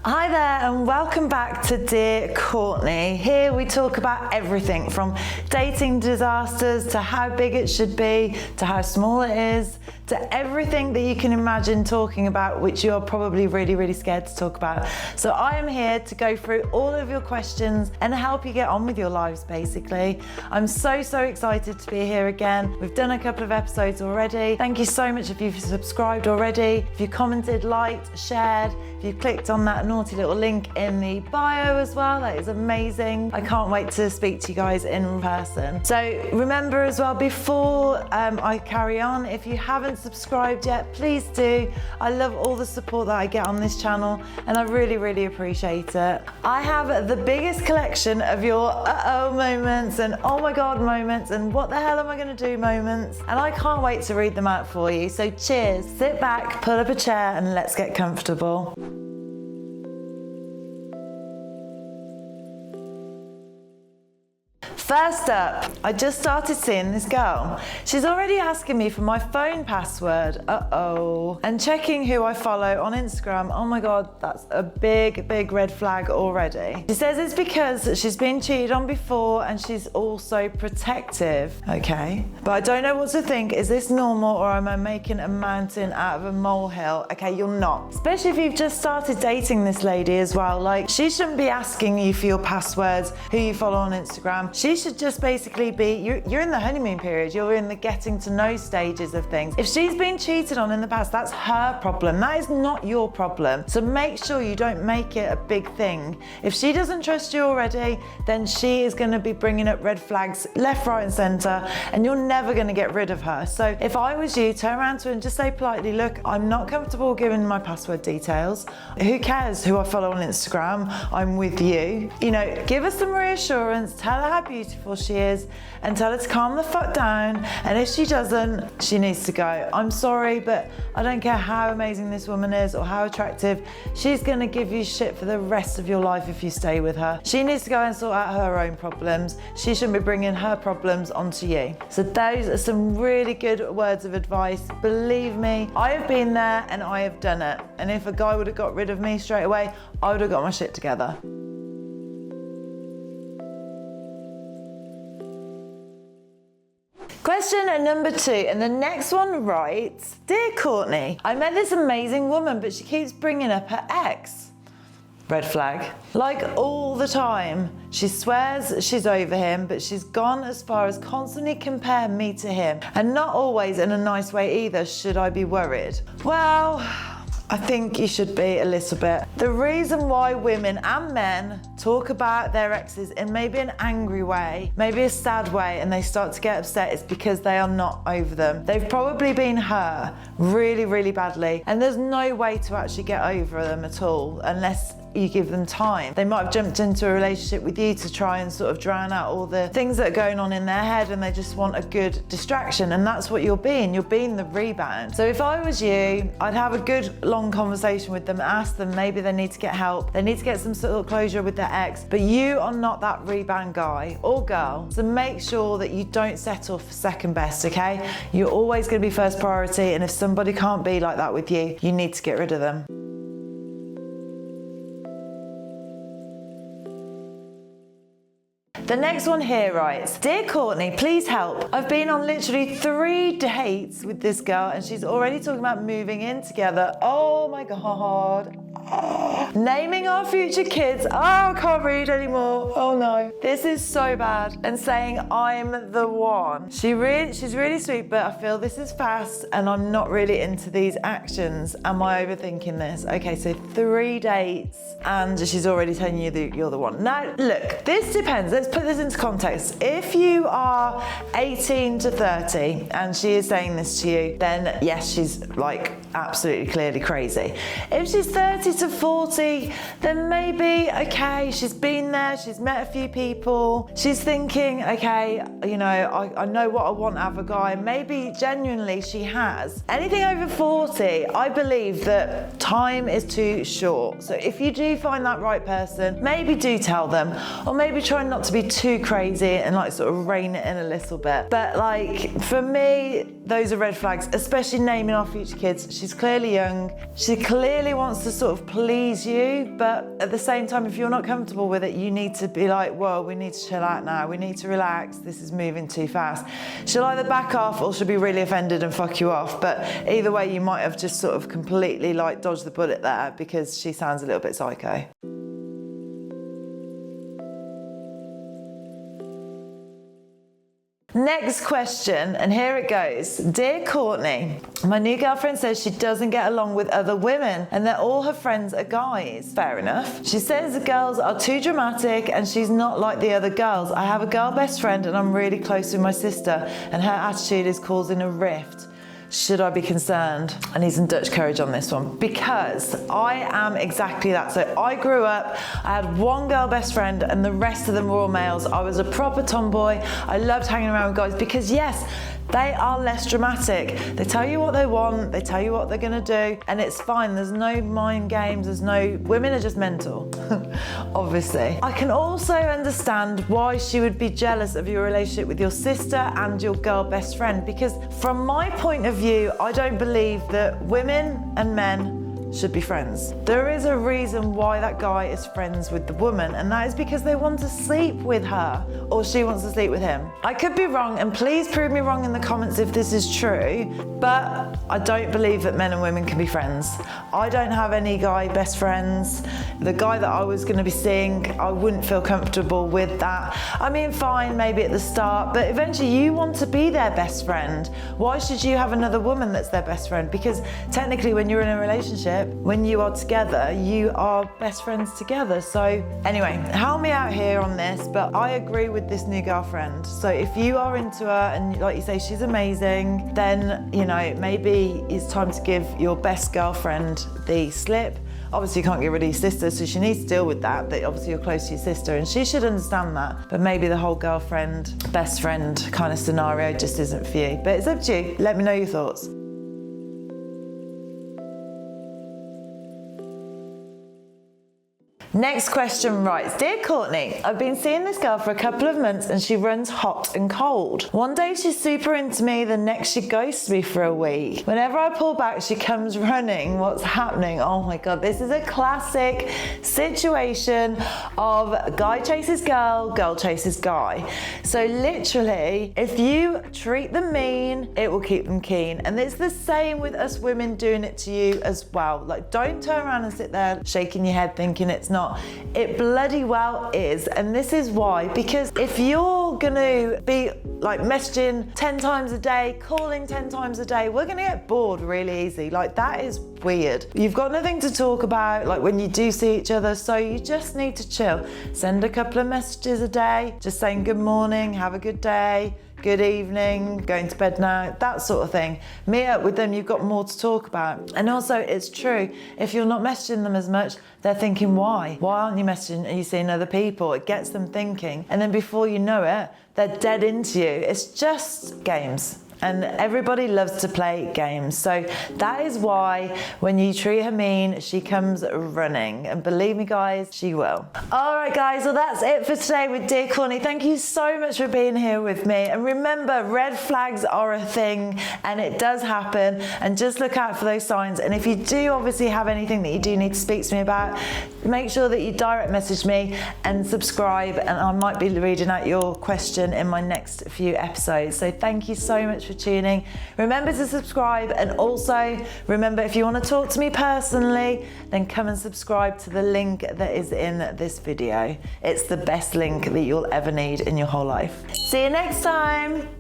Hi there and welcome back to Dear Courtney. Here we talk about everything from dating disasters to how big it should be, to how small it is, to everything that you can imagine talking about, which you're probably really scared to talk about. So I am here to go through all of your questions and help you get on with your lives, basically. I'm so excited to be here again. We've done a couple of episodes already. Thank you so much if you've subscribed already, if you commented, liked, shared, if you clicked on that naughty little link in the bio as well. That is amazing. I can't wait to speak to you guys in person. So remember as well, before I carry on, if you haven't subscribed yet, please do. I love all the support that I get on this channel and I really appreciate it. I have the biggest collection of your uh-oh moments and oh my god moments and what the hell am I going to do moments, and I can't wait to read them out for you. So cheers, sit back, pull up a chair and let's get comfortable. First up, I just started seeing this girl. She's already asking me for my phone password, and checking who I follow on Instagram. Oh my god, that's a big red flag already. She says it's because she's been cheated on before and she's also protective. Okay, but I don't know what to think. Is this normal or am I making a mountain out of a molehill? Okay, you're not. Especially if you've just started dating this lady as well. Like, she shouldn't be asking you for your passwords, who you follow on Instagram. She should just basically be, you're in the honeymoon period, you're in the getting to know stages of things. If she's been cheated on in the past, that's her problem. That is not your problem. So make sure you don't make it a big thing. If she doesn't trust you already, then she is going to be bringing up red flags left, right and center, and you're never going to get rid of her. So if I was you, turn around to her and just say politely, look, I'm not comfortable giving my password details. Who cares who I follow on Instagram? I'm with you. You know, give her some reassurance, tell her how beautiful she is and tell her to calm the fuck down, and if she doesn't, she needs to go. I'm sorry, but I don't care how amazing this woman is or how attractive, she's gonna give you shit for the rest of your life if you stay with her. She needs to go and sort out her own problems. She shouldn't be bringing her problems onto you. So those are some really good words of advice. Believe me, I have been there and I have done it, and if a guy would have got rid of me straight away, I would have got my shit together. Question number 2, and the next one writes, Dear Courtney, I met this amazing woman, but she keeps bringing up her ex. Red flag. Like all the time. She swears she's over him, but she's gone as far as constantly compare me to him, and not always in a nice way either. Should I be worried? Well, I think you should be a little bit. The reason why women and men talk about their exes in maybe an angry way, maybe a sad way, and they start to get upset is because they are not over them. They've probably been hurt really badly, and there's no way to actually get over them at all unless you give them time. They might have jumped into a relationship with you to try and sort of drown out all the things that are going on in their head, and they just want a good distraction, and that's what you're being the rebound. So if I was you, I'd have a good long conversation with them, ask them maybe they need to get help, they need to get some sort of closure with their ex, but you are not that rebound guy or girl, so make sure that you don't settle for second best, okay? You're always going to be first priority, and if somebody can't be like that with you, you need to get rid of them. The next one here writes, Dear Courtney, please help. I've been on literally 3 dates with this girl and she's already talking about moving in together. Oh my god. Naming our future kids. Oh, I can't read anymore. Oh no. This is so bad. And saying I'm the one. She's really sweet, but I feel this is fast and I'm not really into these actions. Am I overthinking this? Okay, so 3 dates and she's already telling you that you're the one. Now, look, this depends. Let's put this into context. If you are 18 to 30 and she is saying this to you, then yes, she's like absolutely clearly crazy. If she's 30 to 40, then maybe, okay, she's been there, she's met a few people, she's thinking, okay, you know, I know what I want out of a guy. Maybe genuinely she has. Anything over 40, I believe that time is too short. So if you do find that right person, maybe do tell them, or maybe try not to be too crazy and like sort of rein it in a little bit. But like, for me, those are red flags, especially naming our future kids. She's clearly young. She clearly wants to sort of please you, but at the same time, if you're not comfortable with it, you need to be like, whoa, we need to chill out now. We need to relax. This is moving too fast. She'll either back off or she'll be really offended and fuck you off. But either way, you might have just sort of completely like dodged the bullet there because she sounds a little bit psycho. Next question, and here it goes. Dear Courtney, my new girlfriend says she doesn't get along with other women and that all her friends are guys. Fair enough. She says the girls are too dramatic and she's not like the other girls. I have a girl best friend and I'm really close with my sister and her attitude is causing a rift. Should I be concerned? I need some Dutch courage on this one because I am exactly that. So I grew up, I had one girl best friend and the rest of them were all males. I was a proper tomboy. I loved hanging around with guys because yes, they are less dramatic. They tell you what they want, they tell you what they're gonna do, and it's fine. There's no mind games, women are just mental, obviously. I can also understand why she would be jealous of your relationship with your sister and your girl best friend, because from my point of view, I don't believe that women and men should be friends. There is a reason why that guy is friends with the woman, and that is because they want to sleep with her or she wants to sleep with him. I could be wrong, and please prove me wrong in the comments if this is true, but I don't believe that men and women can be friends. I don't have any guy best friends. The guy that I was gonna be seeing, I wouldn't feel comfortable with that. I mean, fine, maybe at the start, but eventually you want to be their best friend. Why should you have another woman that's their best friend? Because technically when you're in a relationship, when you are together, you are best friends together. So anyway, help me out here on this, but I agree with this new girlfriend. So if you are into her and like you say, she's amazing, then, you know, maybe it's time to give your best girlfriend the slip. Obviously you can't get rid of your sister, so she needs to deal with that, but obviously you're close to your sister and she should understand that. But maybe the whole girlfriend, best friend kind of scenario just isn't for you. But it's up to you. Let me know your thoughts. Next question writes, Dear Courtney, I've been seeing this girl for a couple of months and she runs hot and cold. One day she's super into me, the next she ghosts me for a week. Whenever I pull back, she comes running. What's happening? Oh my God, this is a classic situation of guy chases girl, girl chases guy. So literally, if you treat them mean, it will keep them keen. And it's the same with us women doing it to you as well. Like, don't turn around and sit there shaking your head thinking it's not. It bloody well is, and this is why. Because if you're gonna be like messaging 10 times a day, calling 10 times a day, we're gonna get bored really easy. Like, that is weird. You've got nothing to talk about like when you do see each other, so you just need to chill. Send a couple of messages a day, just saying good morning, have a good day, good evening, going to bed now, that sort of thing. Meet up with them, you've got more to talk about. And also, it's true, if you're not messaging them as much, they're thinking, why? Why aren't you messaging? Are you seeing other people? It gets them thinking. And then before you know it, they're dead into you. It's just games. And everybody loves to play games. So that is why when you treat her mean, she comes running. And believe me guys, she will. All right guys, well that's it for today with Dear Courtney. Thank you so much for being here with me. And remember, red flags are a thing and it does happen. And just look out for those signs. And if you do obviously have anything that you do need to speak to me about, make sure that you direct message me and subscribe. And I might be reading out your question in my next few episodes. So thank you so much for tuning. Remember to subscribe, and also remember, if you want to talk to me personally, then come and subscribe to the link that is in this video. It's the best link that you'll ever need in your whole life. See you next time.